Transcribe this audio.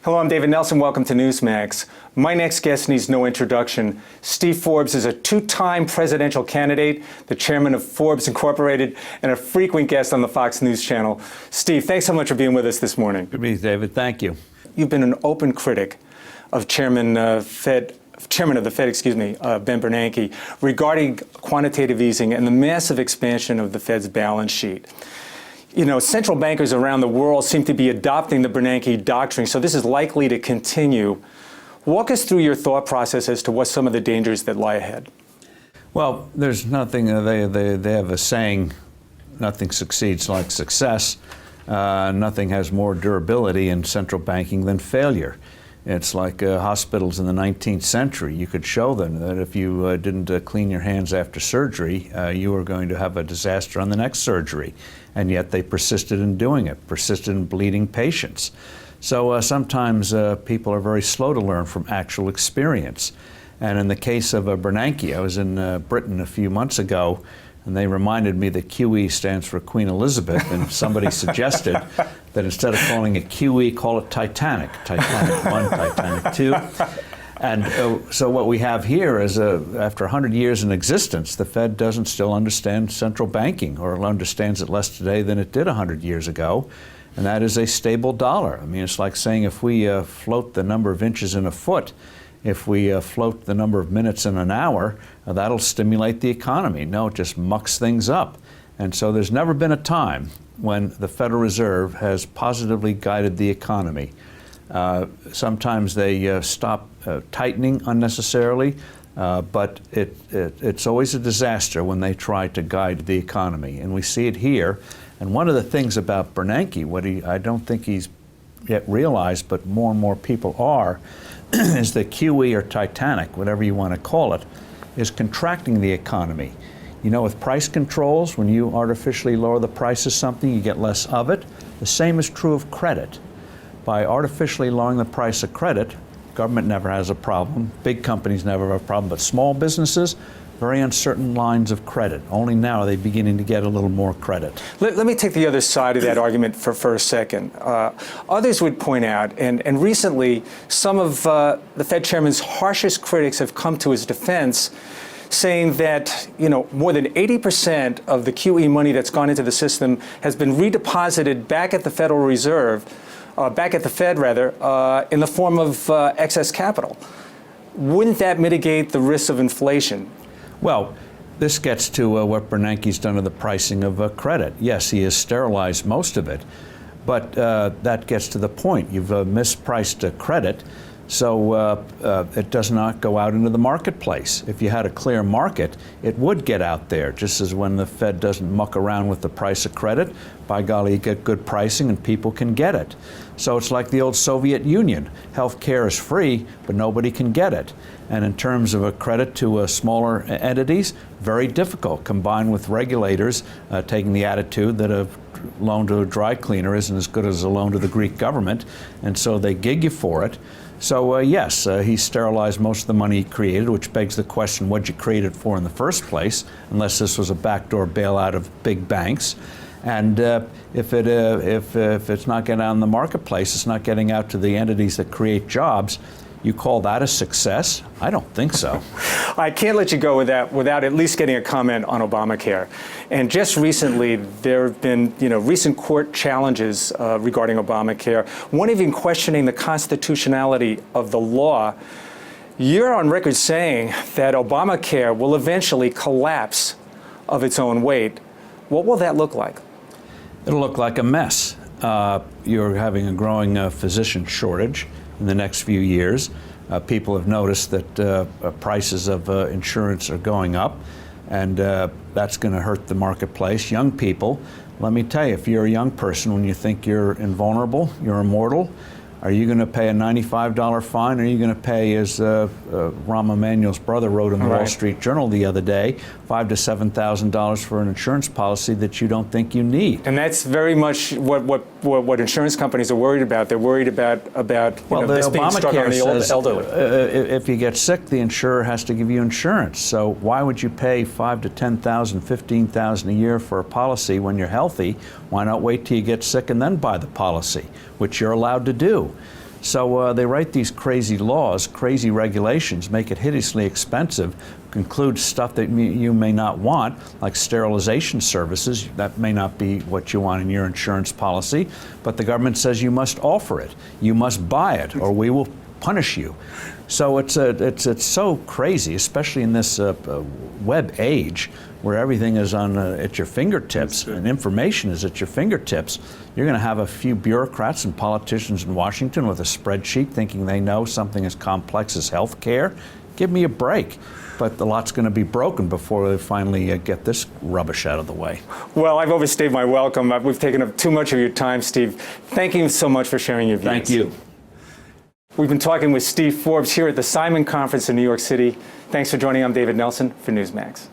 Hello, I'm David Nelson. Welcome to Newsmax. My next guest needs no introduction. Steve Forbes is a two-time presidential candidate, the chairman of Forbes Incorporated, and a frequent guest on the Fox News channel. Steve, thanks so much for being with us this morning. Good evening, David. Thank you. You've been an open critic of Chairman of the Fed, Ben Bernanke, regarding quantitative easing and the massive expansion of the Fed's balance sheet. You know, central bankers around the world seem to be adopting the Bernanke doctrine, so this is likely to continue. Walk us through your thought process as to what some of the dangers that lie ahead. Well, there's nothing, they have a saying, nothing succeeds like success. Nothing has more durability in central banking than failure. It's like hospitals in the 19th century. You could show them that if you didn't clean your hands after surgery, you were going to have a disaster on the next surgery. And yet they persisted in doing it, persisted in bleeding patients. So sometimes people are very slow to learn from actual experience. And in the case of Bernanke, I was in Britain a few months ago, and they reminded me that QE stands for Queen Elizabeth, and somebody suggested that instead of calling it QE, call it Titanic. Titanic 1, Titanic 2. And so what we have here is, after 100 years in existence, the Fed doesn't still understand central banking, or understands it less today than it did 100 years ago, and that is a stable dollar. I mean, it's like saying if we float the number of inches in a foot, if we float the number of minutes in an hour, that'll stimulate the economy. No, it just mucks things up. And so there's never been a time when the Federal Reserve has positively guided the economy. Sometimes they stop tightening unnecessarily, but it's always a disaster when they try to guide the economy. And we see it here. And one of the things about Bernanke, I don't think he's yet realized, but more and more people are, is that QE or Titanic, whatever you want to call it, is contracting the economy. You know, with price controls, when you artificially lower the price of something, you get less of it. The same is true of credit. By artificially lowering the price of credit, government never has a problem, big companies never have a problem, but small businesses, very uncertain lines of credit. Only now are they beginning to get a little more credit. Let me take the other side of that argument for a second. Others would point out, and recently some of the Fed chairman's harshest critics have come to his defense, saying that, you know, more than 80% of the QE money that's gone into the system has been redeposited back at the Federal Reserve, back at the Fed rather, in the form of excess capital. Wouldn't that mitigate the risk of inflation? Well, this gets to what Bernanke's done to the pricing of credit. Yes, he has sterilized most of it, but that gets to the point. You've mispriced credit, so it does not go out into the marketplace. If you had a clear market, it would get out there, just as when the Fed doesn't muck around with the price of credit, by golly, you get good pricing and people can get it. So it's like the old Soviet Union. Health care is free, but nobody can get it. And in terms of a credit to smaller entities, very difficult, combined with regulators taking the attitude that a loan to a dry cleaner isn't as good as a loan to the Greek government, and so they gig you for it. So yes, he sterilized most of the money he created, which begs the question, what'd you create it for in the first place, unless this was a backdoor bailout of big banks. And if it's not getting out in the marketplace, it's not getting out to the entities that create jobs, you call that a success? I don't think so. I can't let you go without at least getting a comment on Obamacare. And just recently, there have been, recent court challenges regarding Obamacare, one even questioning the constitutionality of the law. You're on record saying that Obamacare will eventually collapse of its own weight. What will that look like? It'll look like a mess. You're having a growing physician shortage in the next few years. People have noticed that prices of insurance are going up, and that's going to hurt the marketplace. Young people, let me tell you, if you're a young person, when you think you're invulnerable, you're immortal, are you going to pay a $95 fine, or are you going to pay, as Rahm Emanuel's brother wrote in the Wall Street Journal the other day, $5,000 to $7,000 for an insurance policy that you don't think you need? And that's very much what insurance companies are worried about. They're worried about this being struck on the elderly. If you get sick, the insurer has to give you insurance. So why would you pay $5,000 to $10,000, $15,000 a year for a policy when you're healthy? Why not wait till you get sick and then buy the policy, which you're allowed to do? So they write these crazy laws, crazy regulations, make it hideously expensive, include stuff that you may not want, like sterilization services. That may not be what you want in your insurance policy, but the government says you must offer it, you must buy it, or we will punish you. So it's so crazy, especially in this web age where everything is at your fingertips and information is at your fingertips. You're going to have a few bureaucrats and politicians in Washington with a spreadsheet thinking they know something as complex as health care. Give me a break. But a lot's going to be broken before they finally get this rubbish out of the way. Well, I've overstayed my welcome. We've taken up too much of your time, Steve. Thank you so much for sharing your views. Thank you. We've been talking with Steve Forbes here at the Simon Conference in New York City. Thanks for joining. I'm David Nelson for Newsmax.